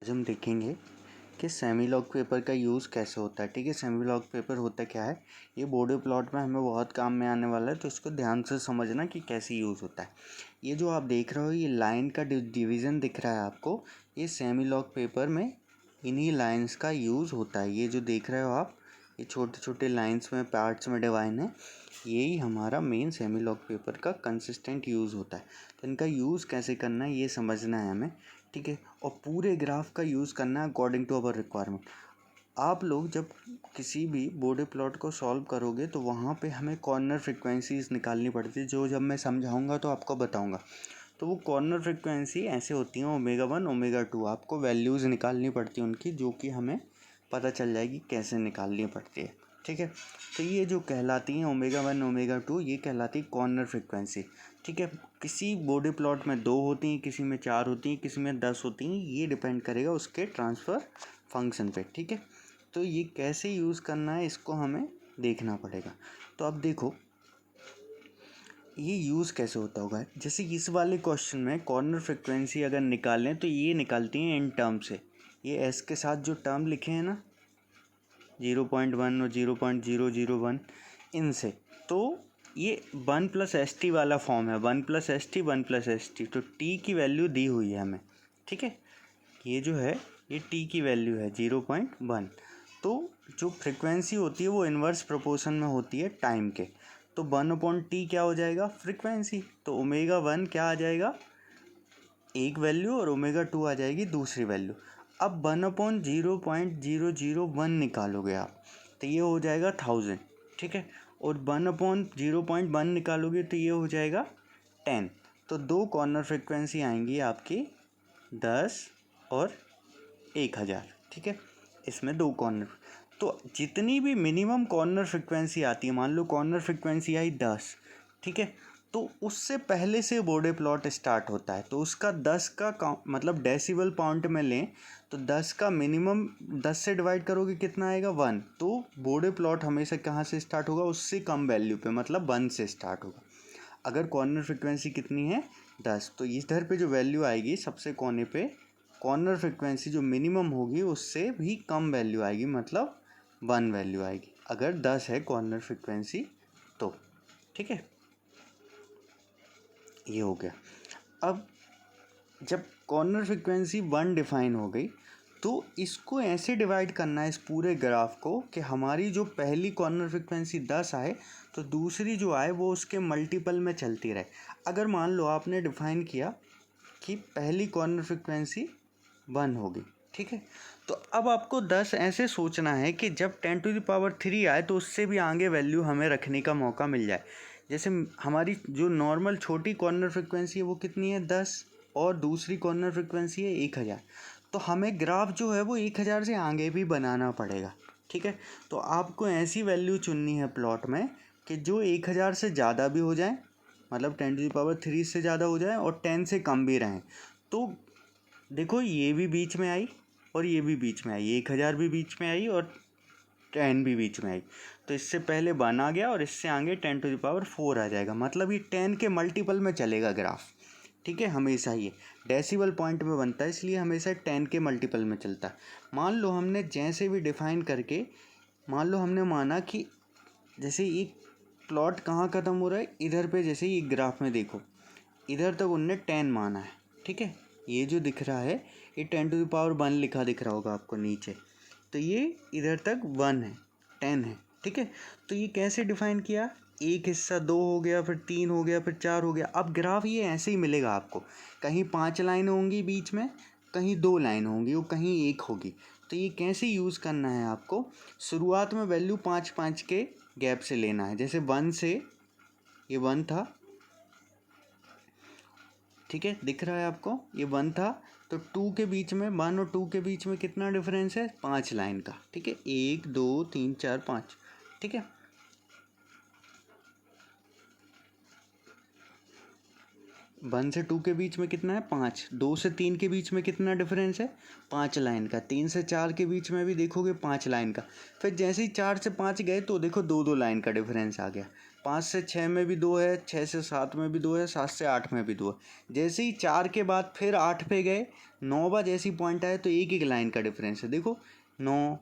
आज हम देखेंगे कि सेमी लॉग पेपर का यूज़ कैसे होता है। ठीक है, सेमी लॉग पेपर होता क्या है, ये बॉर्डर प्लॉट में हमें बहुत काम में आने वाला है, तो इसको ध्यान से समझना कि कैसे यूज़ होता है। ये जो आप देख रहे हो, ये लाइन का डिवीज़न दिख रहा है आपको, ये सेमी लॉग पेपर में इन्हीं लाइन्स का यूज़ होता है। ये जो देख रहे हो आप, ये छोटे छोटे लाइन्स में पार्ट्स में डिवाइन है, यही हमारा मेन सेमी लॉग पेपर का कंसिस्टेंट यूज़ होता है। तो इनका यूज़ कैसे करना है ये समझना है हमें। ठीक है, और पूरे ग्राफ का यूज़ करना है अकॉर्डिंग टू अवर रिक्वायरमेंट। आप लोग जब किसी भी बॉर्डर प्लॉट को सॉल्व करोगे तो वहाँ पे हमें कॉर्नर फ्रिक्वेंसीज निकालनी पड़ती है, जो जब मैं समझाऊंगा तो आपको बताऊंगा। तो वो कॉर्नर फ्रिक्वेंसी ऐसे होती हैं, ओमेगा 1 ओमेगा 2, आपको वैल्यूज़ निकालनी पड़ती है उनकी, जो कि हमें पता चल जाएगी कैसे निकालनी पड़ती है। ठीक है, तो ये जो कहलाती हैं ओमेगा 1 ओमेगा 2, ये कहलाती है कॉर्नर फ्रिक्वेंसी। ठीक है, किसी बॉर्डर प्लॉट में 2 होती हैं, किसी में 4 होती हैं, किसी में 10 होती हैं, ये डिपेंड करेगा उसके ट्रांसफ़र फंक्शन पे। ठीक है, तो ये कैसे यूज़ करना है इसको हमें देखना पड़ेगा। तो अब देखो ये यूज़ कैसे होता होगा। जैसे इस वाले क्वेश्चन में कॉर्नर फ्रिक्वेंसी अगर निकालें तो ये निकालती हैं इन टर्म से। ये एस के साथ जो टर्म लिखे हैं ना, 0.1 और 0.001, इनसे तो ये 1+ST वाला फॉर्म है, 1+ST 1+ST। तो टी की वैल्यू दी हुई है हमें। ठीक है, ये जो है ये टी की वैल्यू है 0.1। तो जो फ्रिक्वेंसी होती है वो इन्वर्स प्रोपोर्शन में होती है टाइम के। तो 1/T क्या हो जाएगा, फ्रिक्वेंसी। तो ओमेगा 1 क्या आ जाएगा, एक वैल्यू, और ओमेगा 2 आ जाएगी दूसरी वैल्यू। अब 1/0.001 निकालोगे आप तो ये हो जाएगा 1000। ठीक है, और 1/0.1 निकालोगे तो ये हो जाएगा 10। तो दो कॉर्नर फ्रिक्वेंसी आएंगी आपकी 10 और 1000। ठीक है, इसमें दो कॉर्नर। तो जितनी भी मिनिमम कॉर्नर फ्रिक्वेंसी आती है, मान लो कॉर्नर फ्रिक्वेंसी आई 10, ठीक है, तो उससे पहले से बॉर्डर प्लॉट स्टार्ट होता है। तो उसका 10 का मतलब डेसिबल पॉइंट में लें तो 10 का मिनिमम 10 से डिवाइड करोगे कितना आएगा, 1। तो बॉर्डर प्लॉट हमेशा कहाँ से स्टार्ट होगा, उससे कम वैल्यू पे, मतलब 1 से स्टार्ट होगा। अगर कॉर्नर फ्रिक्वेंसी कितनी है, 10, तो इधर पे जो वैल्यू आएगी सबसे कोने पे, कॉर्नर फ्रिक्वेंसी जो मिनिमम होगी उससे भी कम वैल्यू आएगी, मतलब 1 वैल्यू आएगी अगर 10 है कॉर्नर फ्रिक्वेंसी तो। ठीक है, ये हो गया। अब जब कॉर्नर फ्रिक्वेंसी 1 डिफाइन हो गई तो इसको ऐसे डिवाइड करना है इस पूरे ग्राफ को कि हमारी जो पहली कॉर्नर फ्रिक्वेंसी 10 आए तो दूसरी जो आए वो उसके मल्टीपल में चलती रहे। अगर मान लो आपने डिफाइन किया कि पहली कॉर्नर फ्रिक्वेंसी 1 होगी, ठीक है, तो अब आपको 10 ऐसे सोचना है कि जब 10⁻³ आए तो उससे भी आगे वैल्यू हमें रखने का मौका मिल जाए। जैसे हमारी जो नॉर्मल छोटी कॉर्नर फ्रिक्वेंसी है वो कितनी है, 10, और दूसरी कॉर्नर फ्रिक्वेंसी है 1000। तो हमें ग्राफ जो है वो 1000 से आगे भी बनाना पड़ेगा। ठीक है, तो आपको ऐसी वैल्यू चुननी है प्लॉट में कि जो 1000 से ज़्यादा भी हो जाए, मतलब 10⁻³ से ज़्यादा हो जाए, और 10 से कम भी रहें। तो देखो ये भी बीच में आई और ये भी बीच में आई, 1000 भी बीच में आई और 10 भी बीच में आई। तो इससे पहले 1 आ गया और इससे आगे 10⁻⁴ आ जाएगा, मतलब ये 10 के मल्टीपल में चलेगा ग्राफ। ठीक है, हमेशा ये डेसिबल पॉइंट में बनता है, इसलिए हमेशा 10 के मल्टीपल में चलता है। मान लो हमने जैसे भी डिफाइन करके, मान लो हमने माना कि जैसे एक प्लॉट कहाँ ख़त्म हो रहा है, इधर पे, जैसे ये ग्राफ में देखो इधर तक उनने 10 माना है। ठीक है, ये जो दिख रहा है ये 10⁻1 लिखा दिख रहा होगा आपको नीचे, तो ये इधर तक 1 है, 10 है। ठीक है, तो ये कैसे डिफाइन किया, एक हिस्सा 2 हो गया, फिर 3 हो गया, फिर 4 हो गया। अब ग्राफ ये ऐसे ही मिलेगा आपको, कहीं 5 लाइन होंगी बीच में, कहीं 2 लाइन होंगी और कहीं 1 होगी। तो ये कैसे यूज़ करना है आपको, शुरुआत में वैल्यू 5-5 के गैप से लेना है। जैसे 1 से, ये 1 था, ठीक है, दिख रहा है आपको, ये 1 था, तो 2 के बीच में, 1 और 2 के बीच में कितना डिफरेंस है, 5 लाइन का। ठीक है, 1 2 3 4 5। ठीक है, 1 से 2 के बीच में कितना है, 5। 2 से 3 के बीच में कितना डिफरेंस है, 5 लाइन का। 3 से 4 के बीच में भी देखोगे 5 लाइन का। फिर जैसे ही 4 से 5 गए तो देखो 2-2 लाइन का डिफरेंस आ गया। 5 से 6 में भी 2 है, 6 से 7 में भी 2 है, 7 से 8 में भी 2 है। जैसे ही 4 के बाद फिर 8 पे गए, 9 बार जैसी पॉइंट आए तो एक एक लाइन का डिफरेंस है। देखो 9,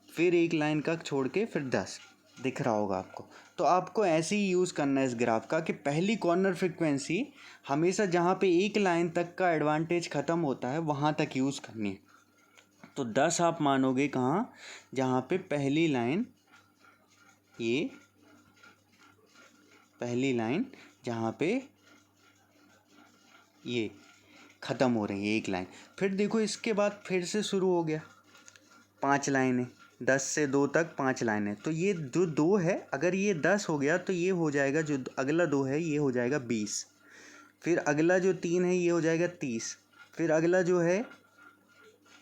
फिर एक लाइन का छोड़ के फिर 10 दिख रहा होगा आपको। तो आपको ऐसे ही यूज़ करना है इस ग्राफ का कि पहली कॉर्नर फ्रिक्वेंसी हमेशा जहाँ पे एक लाइन तक का एडवांटेज ख़त्म होता है वहाँ तक यूज़ करनी है। तो 10 आप मानोगे कहाँ, जहाँ पे पहली लाइन, ये पहली लाइन जहाँ पे ये ख़त्म हो रही है एक लाइन। फिर देखो इसके बाद फिर से शुरू हो गया 5 लाइनें, 10 से 2 तक 5 लाइनें। तो ये जो 2 है, अगर ये 10 हो गया तो ये हो जाएगा, जो अगला 2 है ये हो जाएगा 20। फिर अगला जो 3 है ये हो जाएगा 30। फिर अगला जो है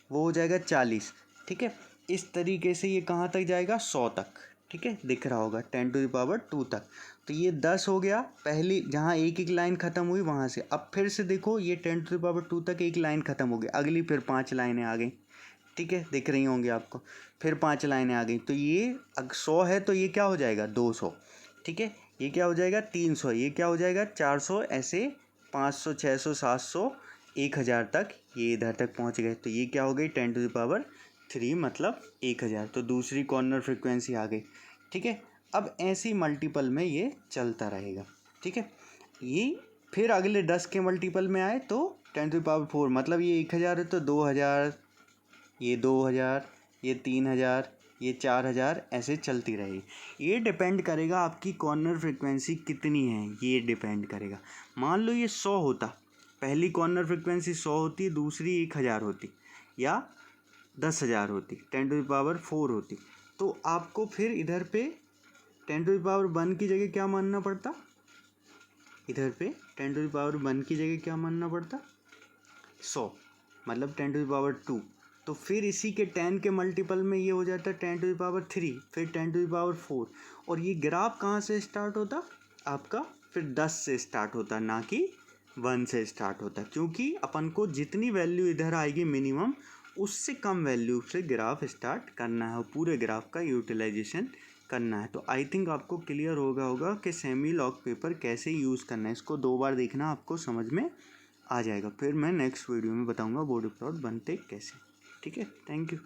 वो हो जाएगा 40। ठीक है, इस तरीके से ये कहाँ तक जाएगा, 100 तक। ठीक है, दिख रहा होगा 10⁻2 तक। तो ये 10 हो गया पहली, जहाँ एक एक लाइन ख़त्म हुई वहाँ से। अब फिर से देखो ये 10⁻2 तक एक लाइन ख़त्म हो गई, अगली फिर 5 लाइनें आ गई। ठीक है, दिख रही होंगी आपको, फिर 5 लाइनें आ गई। तो ये 100 है तो ये क्या हो जाएगा, 200। ठीक है, ये क्या हो जाएगा, 300, ये क्या हो जाएगा, 400, ऐसे 500, 600, 700, 1000 तक ये इधर तक पहुंच गए। तो ये क्या हो गई, 10⁻3 मतलब 1000। तो दूसरी कॉर्नर फ्रिक्वेंसी आ गई। ठीक है, अब ऐसी मल्टीपल में ये चलता रहेगा। ठीक है, ये फिर अगले 10 के मल्टीपल में आए तो 10⁻4 मतलब ये 1000 है तो 2000, ये 2000, ये 3000, ये 4000, ऐसे चलती रहेगी। ये डिपेंड करेगा आपकी कॉर्नर फ्रिक्वेंसी कितनी है, ये डिपेंड करेगा। मान लो ये 100 होता, पहली कॉर्नर फ्रिक्वेंसी 100 होती, दूसरी 1000 होती या 10,000 होती, 10⁻4 होती, तो आपको फिर इधर पे 10⁻1 की जगह क्या मानना पड़ता, इधर पे 10⁻1 की जगह क्या मानना पड़ता, 100 मतलब 10⁻2। तो फिर इसी के 10 के मल्टीपल में ये हो जाता है 10⁻3, फिर 10⁻4। और ये ग्राफ कहाँ से स्टार्ट होता आपका, फिर 10 से स्टार्ट होता, ना कि 1 से स्टार्ट होता। क्योंकि अपन को जितनी वैल्यू इधर आएगी मिनिमम, उससे कम वैल्यू से ग्राफ स्टार्ट करना है और पूरे ग्राफ का यूटिलाइजेशन करना है। तो आई थिंक आपको क्लियर होगा कि सेमी लॉग पेपर कैसे यूज़ करना है। इसको 2 बार देखना, आपको समझ में आ जाएगा। फिर मैं नेक्स्ट वीडियो में बताऊंगा बॉडी प्लॉट बनते कैसे। ठीक है, थैंक यू।